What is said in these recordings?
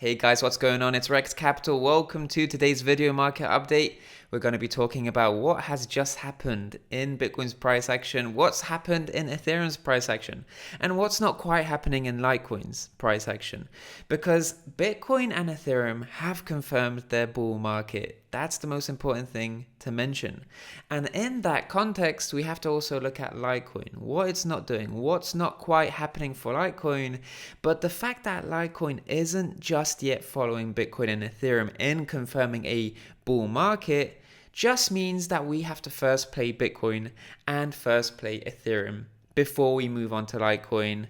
Hey guys, what's going on? It's Rekt Capital. Welcome to today's video market update. We're going to be talking about what has just happened in Bitcoin's price action, what's happened in Ethereum's price action, and what's not quite happening in Litecoin's price action. Because Bitcoin and Ethereum have confirmed their bull market. That's the most important thing to mention. And in that context, we have to also look at Litecoin, what it's not doing, what's not quite happening for Litecoin. But the fact that Litecoin isn't just yet following Bitcoin and Ethereum in confirming a bull market just means that we have to first play Bitcoin and first play Ethereum before we move on to Litecoin.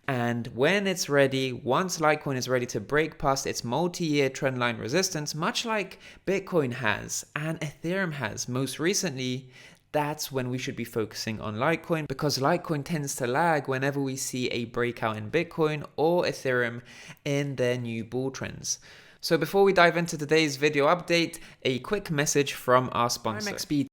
And when it's ready, once Litecoin is ready to break past its multi-year trendline resistance, much like Bitcoin has and Ethereum has most recently, that's when we should be focusing on Litecoin, because Litecoin tends to lag whenever we see a breakout in Bitcoin or Ethereum in their new bull trends. So before we dive into today's video update, a quick message from our sponsor. XBT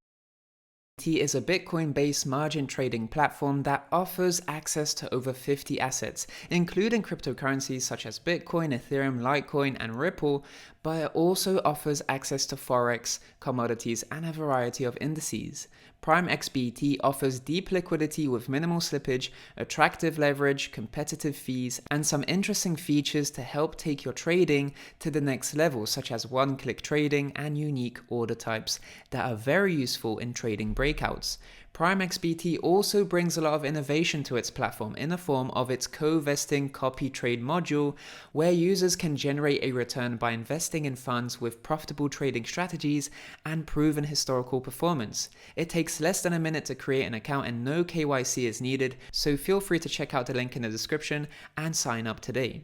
is a Bitcoin-based margin trading platform that offers access to over 50 assets, including cryptocurrencies such as Bitcoin, Ethereum, Litecoin, and Ripple, but it also offers access to Forex, commodities, and a variety of indices. Prime XBT offers deep liquidity with minimal slippage, attractive leverage, competitive fees, and some interesting features to help take your trading to the next level, such as one-click trading and unique order types that are very useful in trading breakouts. Prime XBT also brings a lot of innovation to its platform in the form of its co-vesting copy trade module, where users can generate a return by investing in funds with profitable trading strategies and proven historical performance. It takes less than a minute to create an account and no KYC is needed, so feel free to check out the link in the description and sign up today.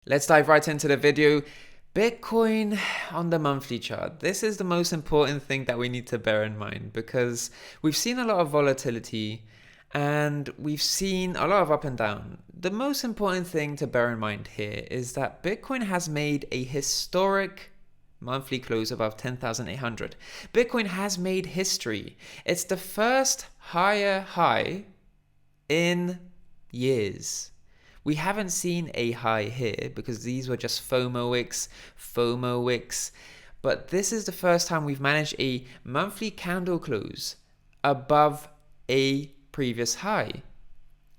Let's dive right into the video. Bitcoin on the monthly chart. This is the most important thing that we need to bear in mind, because we've seen a lot of volatility and we've seen a lot of up and down. The most important thing to bear in mind here is that Bitcoin has made a historic monthly close above 10,800. Bitcoin has made history. It's the first higher high in years. We haven't seen a high here because these were just FOMO wicks, but this is the first time we've managed a monthly candle close above a previous high,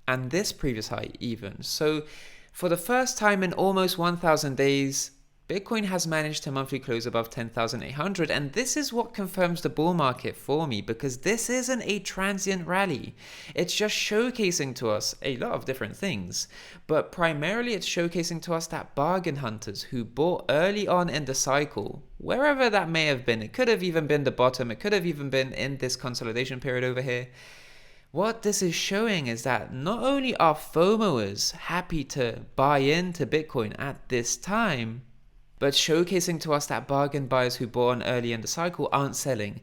and this previous high even. So for the first time in almost 1,000 days, Bitcoin has managed to monthly close above 10,800, and this is what confirms the bull market for me, because this isn't a transient rally. It's just showcasing to us a lot of different things, but primarily it's showcasing to us that bargain hunters who bought early on in the cycle, wherever that may have been, it could have even been the bottom, it could have even been in this consolidation period over here. What this is showing is that not only are FOMOers happy to buy into Bitcoin at this time, but showcasing to us that bargain buyers who bought on early in the cycle aren't selling.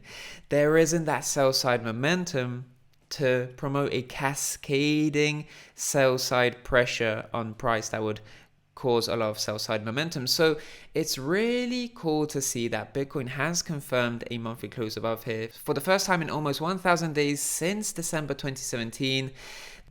There isn't that sell side momentum to promote a cascading sell side pressure on price that would cause a lot of sell side momentum. So it's really cool to see that Bitcoin has confirmed a monthly close above here for the first time in almost 1,000 days since December 2017.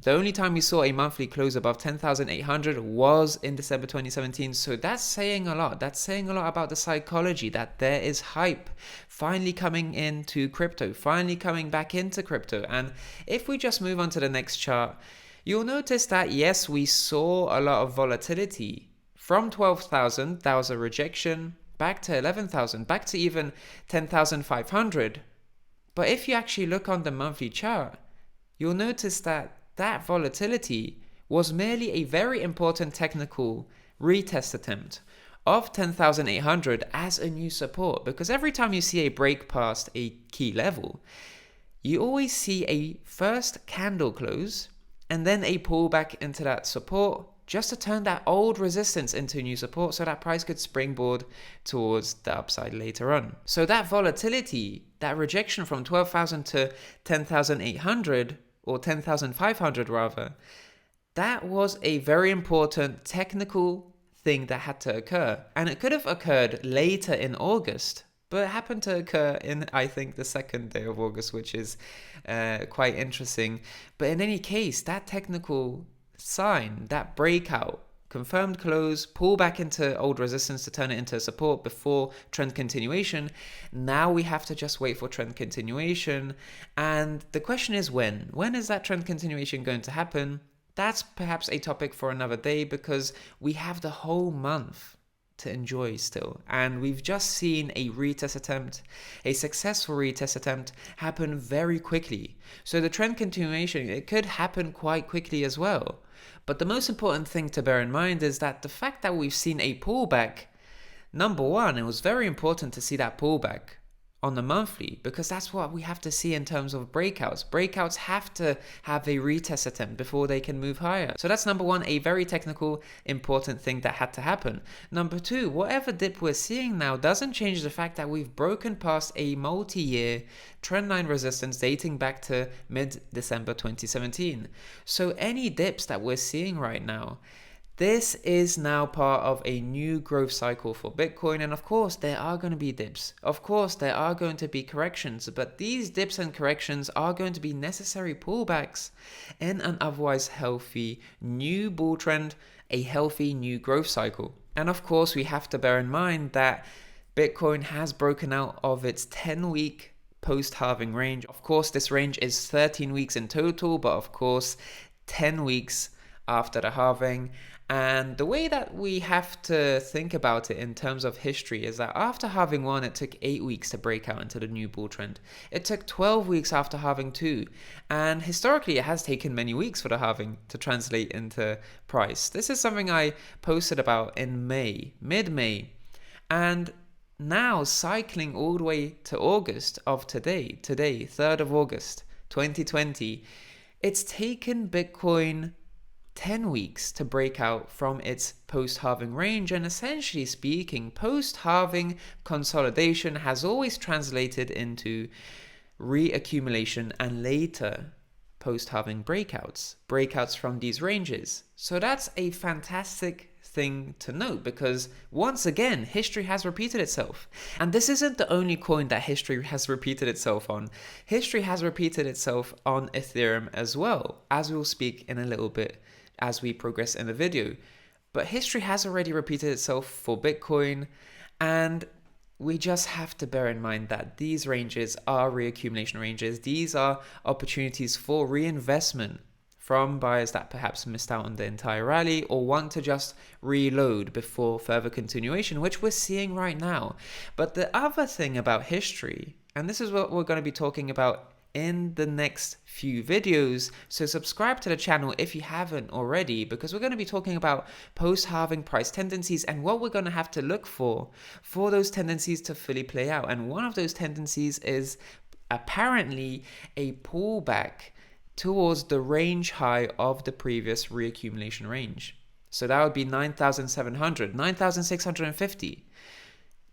The only time we saw a monthly close above 10,800 was in December 2017. So that's saying a lot. That's saying a lot about the psychology that there is hype finally coming into crypto, finally coming back into crypto. And if we just move on to the next chart, you'll notice that yes, we saw a lot of volatility. From 12,000, that was a rejection, back to 11,000, back to even 10,500. But if you actually look on the monthly chart, you'll notice that volatility was merely a very important technical retest attempt of 10,800 as a new support, because every time you see a break past a key level, you always see a first candle close and then a pullback into that support just to turn that old resistance into new support so that price could springboard towards the upside later on. So that volatility, that rejection from 12,000 to 10,800, or 10,500 rather, that was a very important technical thing that had to occur. And it could have occurred later in August, but it happened to occur in, I think, the second day of August, which is quite interesting. But in any case, that technical sign, that breakout, confirmed close, pull back into old resistance to turn it into support before trend continuation. Now we have to just wait for trend continuation. And the question is when? When is that trend continuation going to happen? That's perhaps a topic for another day, because we have the whole month to enjoy still. And we've just seen a retest attempt, a successful retest attempt, happen very quickly. So the trend continuation, it could happen quite quickly as well. But the most important thing to bear in mind is that the fact that we've seen a pullback, number one, it was very important to see that pullback on the monthly, because that's what we have to see in terms of breakouts. Breakouts have to have a retest attempt before they can move higher. So that's number one, a very technical, important thing that had to happen. Number two, whatever dip we're seeing now doesn't change the fact that we've broken past a multi-year trendline resistance dating back to mid-December 2017. So any dips that we're seeing right now, this is now part of a new growth cycle for Bitcoin. And of course, there are going to be dips. Of course, there are going to be corrections. But these dips and corrections are going to be necessary pullbacks in an otherwise healthy new bull trend, a healthy new growth cycle. And of course, we have to bear in mind that Bitcoin has broken out of its 10-week post-halving range. Of course, this range is 13 weeks in total, but of course, 10 weeks after the halving. And the way that we have to think about it in terms of history is that after halving 1, it took 8 weeks to break out into the new bull trend. It took 12 weeks after halving 2. And historically, it has taken many weeks for the halving to translate into price. This is something I posted about in May, mid-May. And now cycling all the way to August of today, 3rd of August, 2020, it's taken Bitcoin 10 weeks to break out from its post-halving range. And essentially speaking, post-halving consolidation has always translated into reaccumulation and later post-halving breakouts from these ranges. So that's a fantastic thing to note, because once again, history has repeated itself. And this isn't the only coin that history has repeated itself on. History has repeated itself on Ethereum as well, as we'll speak in a little bit as we progress in the video. But history has already repeated itself for Bitcoin, and we just have to bear in mind that these ranges are reaccumulation ranges. These are opportunities for reinvestment from buyers that perhaps missed out on the entire rally or want to just reload before further continuation, which we're seeing right now. But the other thing about history, and this is what we're going to be talking about in the next few videos, so subscribe to the channel if you haven't already, because we're going to be talking about post-halving price tendencies and what we're going to have to look for those tendencies to fully play out. And one of those tendencies is apparently a pullback towards the range high of the previous reaccumulation range. So that would be 9,700, 9,650.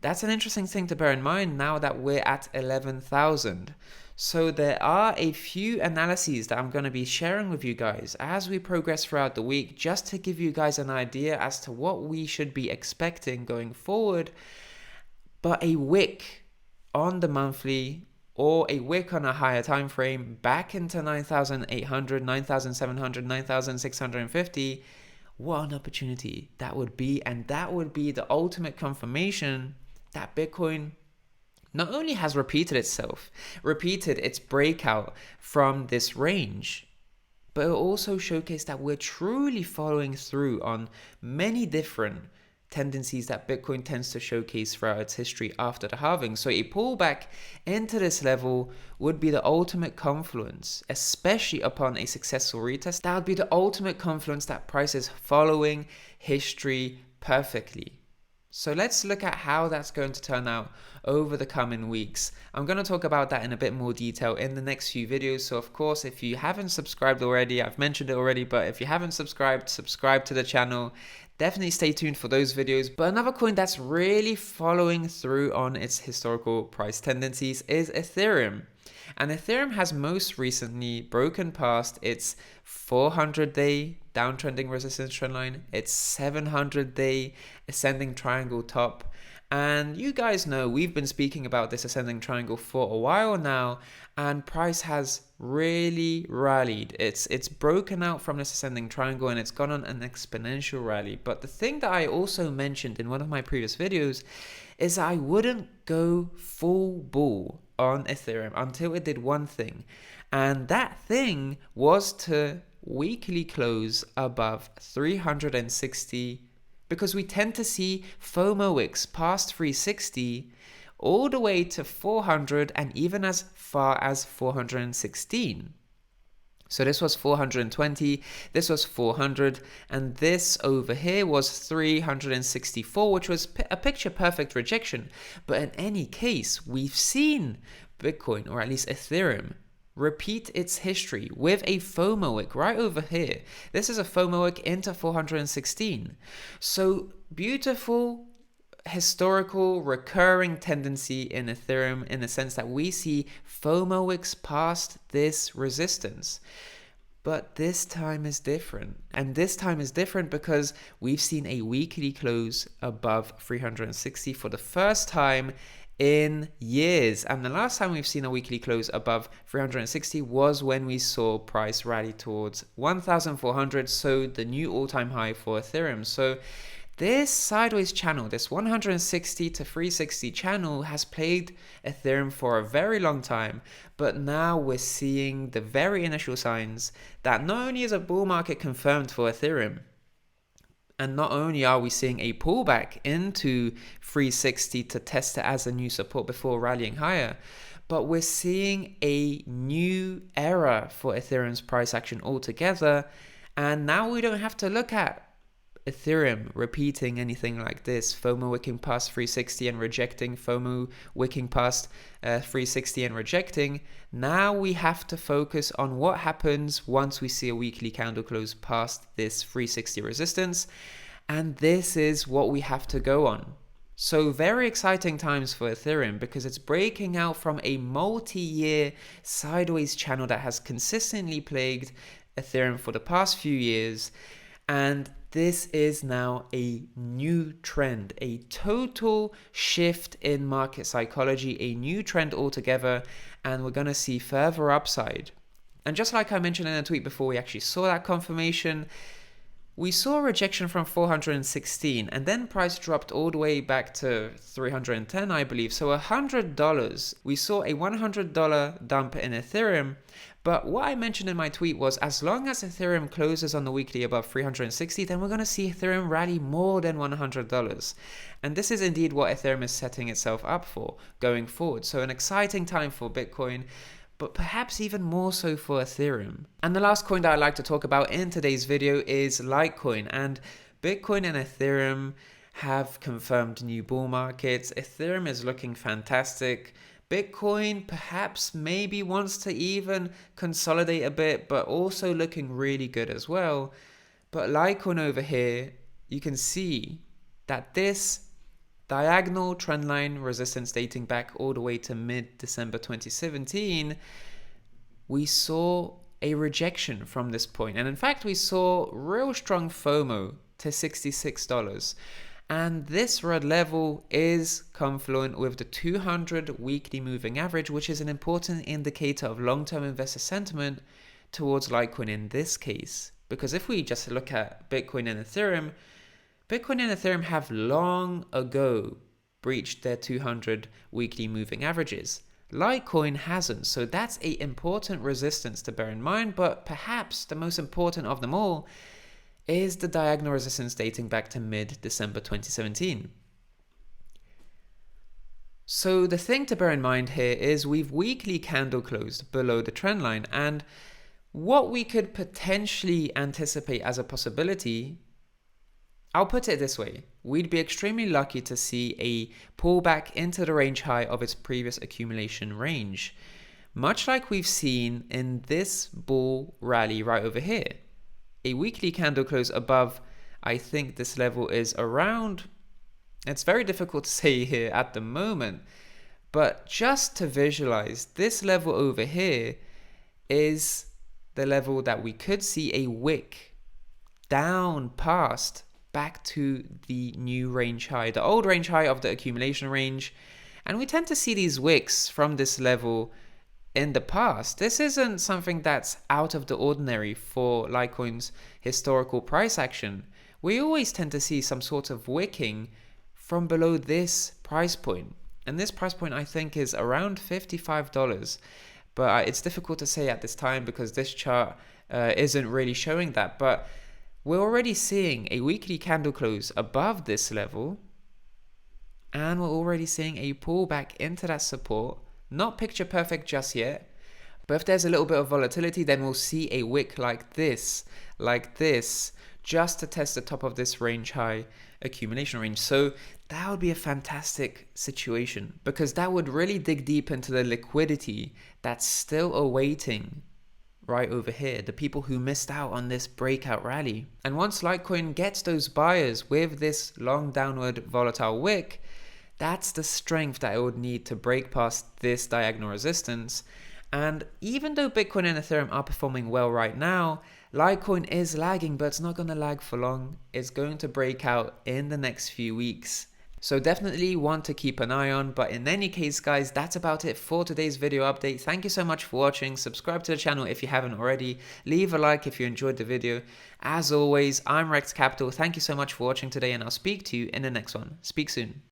That's an interesting thing to bear in mind now that we're at 11,000. So there are a few analyses that I'm going to be sharing with you guys as we progress throughout the week, just to give you guys an idea as to what we should be expecting going forward. But a wick on the monthly or a wick on a higher time frame back into 9,800, 9,700, 9,650, what an opportunity that would be. And that would be the ultimate confirmation that Bitcoin not only has repeated its breakout from this range, but it also showcased that we're truly following through on many different tendencies that Bitcoin tends to showcase throughout its history after the halving. So a pullback into this level would be the ultimate confluence, especially upon a successful retest. That would be the ultimate confluence that price is following history perfectly. So let's look at how that's going to turn out over the coming weeks. I'm going to talk about that in a bit more detail in the next few videos. So of course, if you haven't subscribed already, I've mentioned it already, but if you haven't subscribed to the channel. Definitely stay tuned for those videos. But another coin that's really following through on its historical price tendencies is Ethereum. And Ethereum has most recently broken past its 400-day downtrending resistance trendline, its 700-day ascending triangle top. And you guys know we've been speaking about this ascending triangle for a while now, and price has really rallied. It's broken out from this ascending triangle and it's gone on an exponential rally. But the thing that I also mentioned in one of my previous videos is I wouldn't go full bull on Ethereum until it did one thing, and that thing was to weekly close above 360, because we tend to see FOMO wicks past 360 all the way to 400 and even as far as 416. So this was 420, this was 400, and this over here was 364, which was a picture perfect rejection. But in any case, we've seen Bitcoin, or at least Ethereum, repeat its history with a FOMO wick right over here. This is a FOMO wick into 416. So beautiful historical recurring tendency in Ethereum, in the sense that we see FOMO wicks past this resistance. But this time is different. And this time is different because we've seen a weekly close above 360 for the first time in years. And the last time we've seen a weekly close above 360 was when we saw price rally towards 1,400, so the new all-time high for Ethereum. So this sideways channel, this 160 to 360 channel, has plagued Ethereum for a very long time, but now we're seeing the very initial signs that not only is a bull market confirmed for Ethereum, and not only are we seeing a pullback into 360 to test it as a new support before rallying higher, but we're seeing a new era for Ethereum's price action altogether. And now we don't have to look at Ethereum repeating anything like this, FOMO wicking past 360 and rejecting, FOMO wicking past 360 and rejecting. Now we have to focus on what happens once we see a weekly candle close past this 360 resistance, and this is what we have to go on. So very exciting times for Ethereum, because it's breaking out from a multi-year sideways channel that has consistently plagued Ethereum for the past few years. And this is now a new trend, a total shift in market psychology, a new trend altogether, and we're going to see further upside. And just like I mentioned in a tweet before we actually saw that confirmation, we saw a rejection from 416, and then price dropped all the way back to 310, I believe. So $100. We saw a $100 dump in Ethereum. But what I mentioned in my tweet was, as long as Ethereum closes on the weekly above 360, then we're going to see Ethereum rally more than $100. And this is indeed what Ethereum is setting itself up for going forward. So an exciting time for Bitcoin, but perhaps even more so for Ethereum. And the last coin that I'd like to talk about in today's video is Litecoin. And Bitcoin and Ethereum have confirmed new bull markets. Ethereum is looking fantastic. Bitcoin perhaps maybe wants to even consolidate a bit, but also looking really good as well. But Litecoin over here, you can see that this diagonal trendline resistance dating back all the way to mid-December 2017, we saw a rejection from this point. And in fact, we saw real strong FOMO to $66. And this red level is confluent with the 200 weekly moving average, which is an important indicator of long-term investor sentiment towards Litecoin in this case. Because if we just look at Bitcoin and Ethereum have long ago breached their 200 weekly moving averages. Litecoin hasn't, so that's an important resistance to bear in mind, but perhaps the most important of them all is the diagonal resistance dating back to mid-December 2017. So the thing to bear in mind here is we've weekly candle closed below the trend line, and what we could potentially anticipate as a possibility, I'll put it this way, we'd be extremely lucky to see a pullback into the range high of its previous accumulation range, much like we've seen in this bull rally right over here. A weekly candle close above, I think this level is around, it's very difficult to say here at the moment, But just to visualize, this level over here is the level that we could see a wick down past back to the new range high, the old range high of the accumulation range. And we tend to see these wicks from this level in the past. This isn't something that's out of the ordinary for Litecoin's historical price action. We always tend to see some sort of wicking from below this price point. And this price point, I think, is around $55. But it's difficult to say at this time because this chart isn't really showing that. But we're already seeing a weekly candle close above this level. And we're already seeing a pullback into that support. Not picture perfect just yet. But if there's a little bit of volatility, then we'll see a wick like this, just to test the top of this range high accumulation range. So that would be a fantastic situation because that would really dig deep into the liquidity that's still awaiting right over here, the people who missed out on this breakout rally. And once Litecoin gets those buyers with this long downward volatile wick, that's the strength that it would need to break past this diagonal resistance. And even though Bitcoin and Ethereum are performing well right now, Litecoin is lagging, but it's not going to lag for long. It's going to break out in the next few weeks. So definitely want to keep an eye on. But in any case, guys, that's about it for today's video update. Thank you so much for watching. Subscribe to the channel if you haven't already. Leave a like if you enjoyed the video. As always, I'm Rekt Capital. Thank you so much for watching today, and I'll speak to you in the next one. Speak soon.